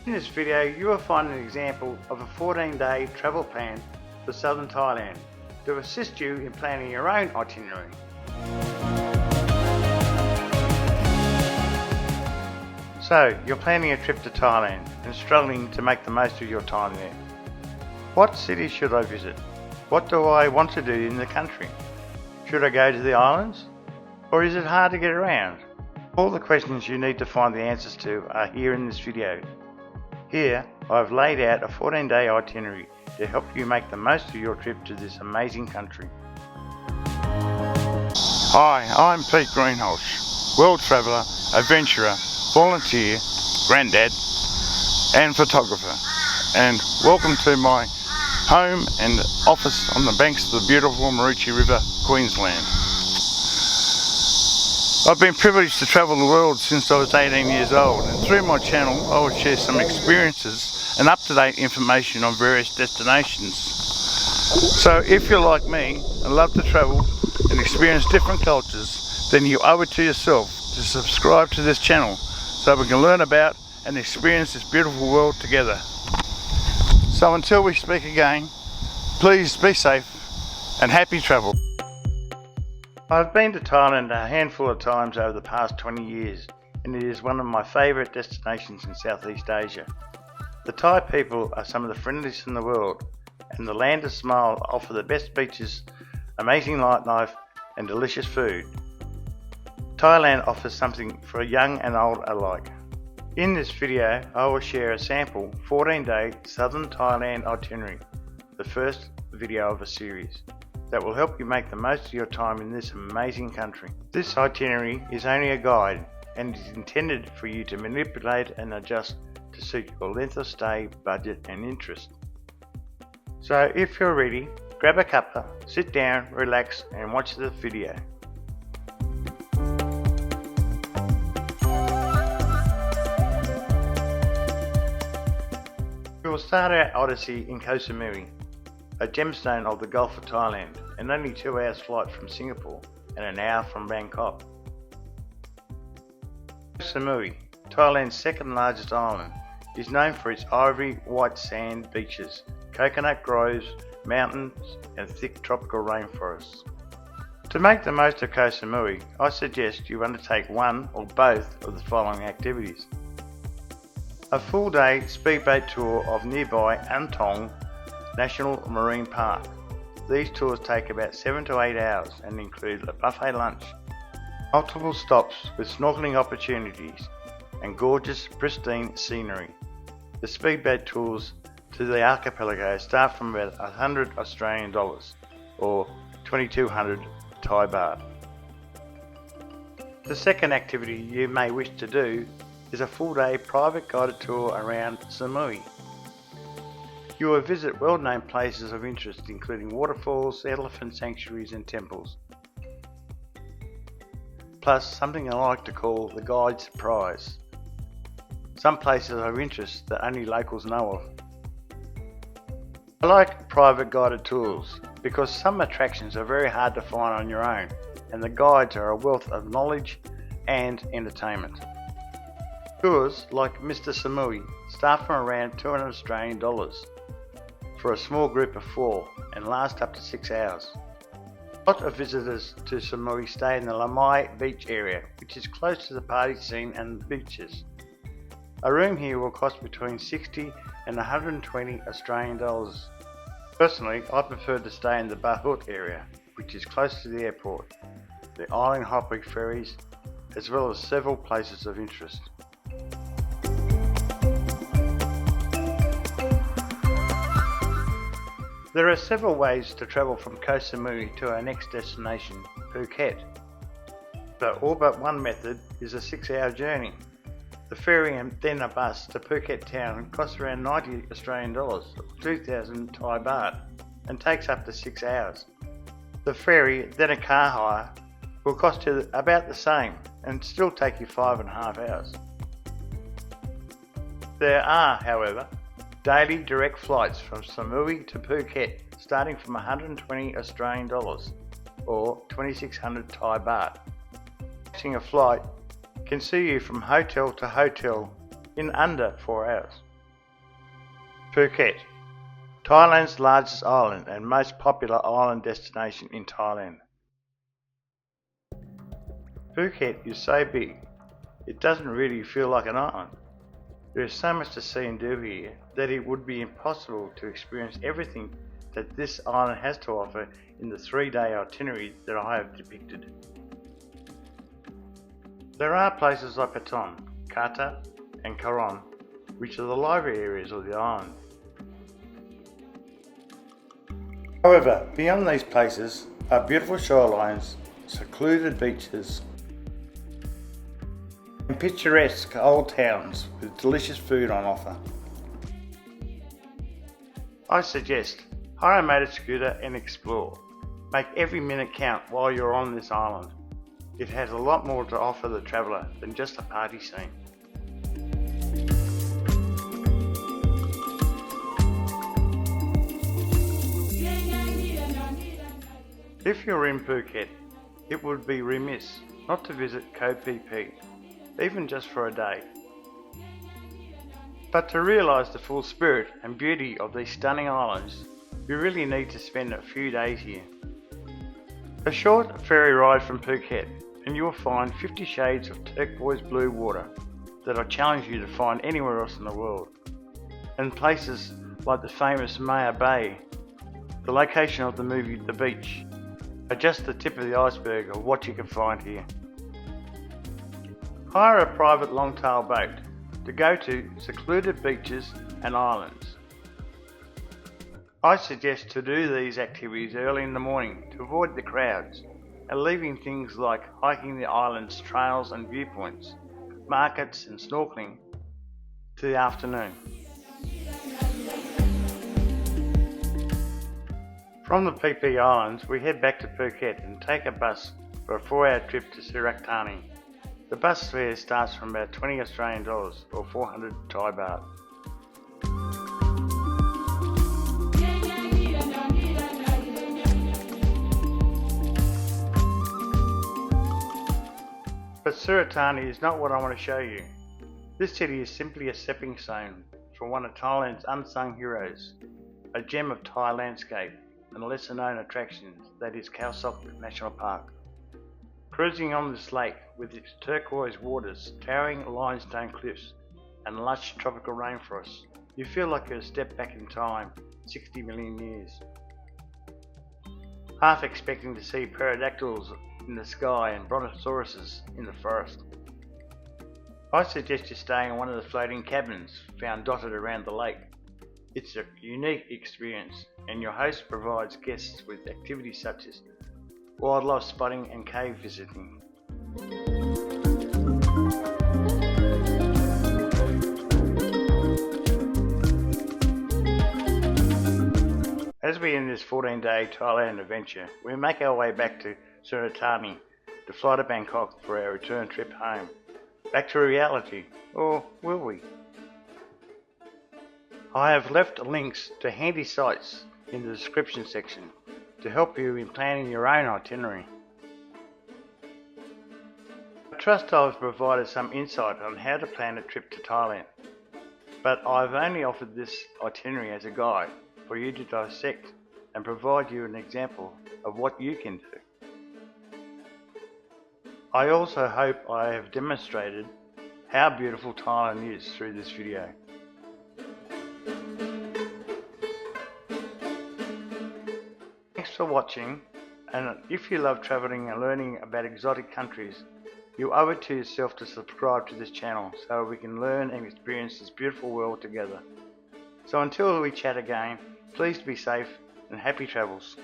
In this video you will find an example of a 14-day travel plan for southern Thailand to assist you in planning your own itinerary. So, you're planning a trip to Thailand and struggling to make the most of your time there. What cities should I visit? What do I want to do in the country? Should I go to the islands? Or is it hard to get around? All the questions you need to find the answers to are here in this video. Here, I've laid out a 14-day itinerary to help you make the most of your trip to this amazing country. Hi, I'm Pete Greenhalgh, world traveller, adventurer, volunteer, granddad and photographer, and welcome to my home and office on the banks of the beautiful Maroochy River, Queensland. I've been privileged to travel the world since I was 18 years old, and through my channel I will share some experiences and up-to-date information on various destinations. So if you're like me and love to travel and experience different cultures, then you owe it to yourself to subscribe to this channel so we can learn about and experience this beautiful world together. So until we speak again, please be safe and happy travel. I've been to Thailand a handful of times over the past 20 years, and it is one of my favourite destinations in Southeast Asia. The Thai people are some of the friendliest in the world, and the Land of Smile offer the best beaches, amazing nightlife and delicious food. Thailand offers something for young and old alike. In this video I will share a sample 14-day southern Thailand itinerary, the first video of a series, that will help you make the most of your time in this amazing country. This itinerary is only a guide and is intended for you to manipulate and adjust to suit your length of stay, budget and interest. So if you're ready, grab a cuppa, sit down, relax and watch the video. We will start our odyssey in Koh Samui, a gemstone of the Gulf of Thailand, and only 2 hours flight from Singapore and an hour from Bangkok. Koh Samui, Thailand's second largest island, is known for its ivory white sand beaches, coconut groves, mountains and thick tropical rainforests. To make the most of Koh Samui, I suggest you undertake one or both of the following activities. A full-day speedboat tour of nearby Antong National Marine Park. These tours take about 7 to 8 hours and include a buffet lunch, multiple stops with snorkeling opportunities and gorgeous pristine scenery. The speedboat tours to the archipelago start from about 100 Australian dollars or 2200 Thai baht. The second activity you may wish to do is a full-day private guided tour around Samui. You will visit well-known places of interest including waterfalls, elephant sanctuaries and temples. Plus something I like to call the guide surprise. Some places are of interest that only locals know of. I like private guided tours because some attractions are very hard to find on your own and the guides are a wealth of knowledge and entertainment. Tours like Mr. Samui start from around 200 Australian dollars for a small group of 4 and last up to 6 hours. A lot of visitors to Samui stay in the Lamai beach area, which is close to the party scene and the beaches. A room here will cost between 60 and 120 Australian dollars. Personally, I prefer to stay in the Bahut area, which is close to the airport, the island hopping ferries, as well as several places of interest. There are several ways to travel from Koh Samui to our next destination, Phuket. But all but one method is a 6-hour journey. The ferry and then a bus to Phuket town costs around 90 Australian dollars, 2,000 Thai baht, and takes up to 6 hours. The ferry, then a car hire, will cost you about the same and still take you 5.5 hours. There are, however, daily direct flights from Samui to Phuket starting from 120 Australian dollars or 2,600 Thai baht. Catching a flight can see you from hotel to hotel in under 4 hours. Phuket, Thailand's largest island and most popular island destination in Thailand. Phuket is so big, it doesn't really feel like an island. There is so much to see and do here that it would be impossible to experience everything that this island has to offer in the 3-day itinerary that I have depicted. There are places like Ballon, Kata and Khao, which are the lively areas of the island. However, beyond these places are beautiful shorelines, secluded beaches, and picturesque old towns with delicious food on offer. I suggest hire a motor scooter and explore. Make every minute count while you're on this island. It has a lot more to offer the traveller than just a party scene. If you're in Phuket, it would be remiss not to visit Koh Phi Phi, even just for a day. But to realise the full spirit and beauty of these stunning islands, you really need to spend a few days here. A short ferry ride from Phuket and you will find 50 shades of turquoise blue water that I challenge you to find anywhere else in the world. And places like the famous Maya Bay, the location of the movie The Beach, are just the tip of the iceberg of what you can find here. Hire a private long-tail boat to go to secluded beaches and islands. I suggest to do these activities early in the morning to avoid the crowds, and leaving things like hiking the island's trails and viewpoints, markets and snorkeling to the afternoon. From the Phi Phi Islands, we head back to Phuket and take a bus for a 4-hour trip to Surat, Thani. The bus fare starts from about 20 Australian dollars or 400 Thai baht. But Surat Thani is not what I want to show you. This city is simply a stepping stone for one of Thailand's unsung heroes, a gem of Thai landscape and lesser known attractions, that is Khao National Park. Cruising on this lake with its turquoise waters, towering limestone cliffs and lush tropical rainforests, you feel like you're a step back in time 60 million years. Half expecting to see pterodactyls in the sky and brontosauruses in the forest. I suggest you stay in one of the floating cabins found dotted around the lake. It's a unique experience, and your host provides guests with activities such as wildlife spotting and cave visiting. As we end this 14-day Thailand adventure, we make our way back to Surat Thani to fly to Bangkok for our return trip home. Back to reality, or will we? I have left links to handy sites in the description section to help you in planning your own itinerary. I trust I've provided some insight on how to plan a trip to Thailand, but I've only offered this itinerary as a guide for you to dissect and provide you an example of what you can do. I also hope I have demonstrated how beautiful Thailand is through this video. Thanks for watching, and if you love travelling and learning about exotic countries, you owe it to yourself to subscribe to this channel so we can learn and experience this beautiful world together. So until we chat again, please be safe and happy travels.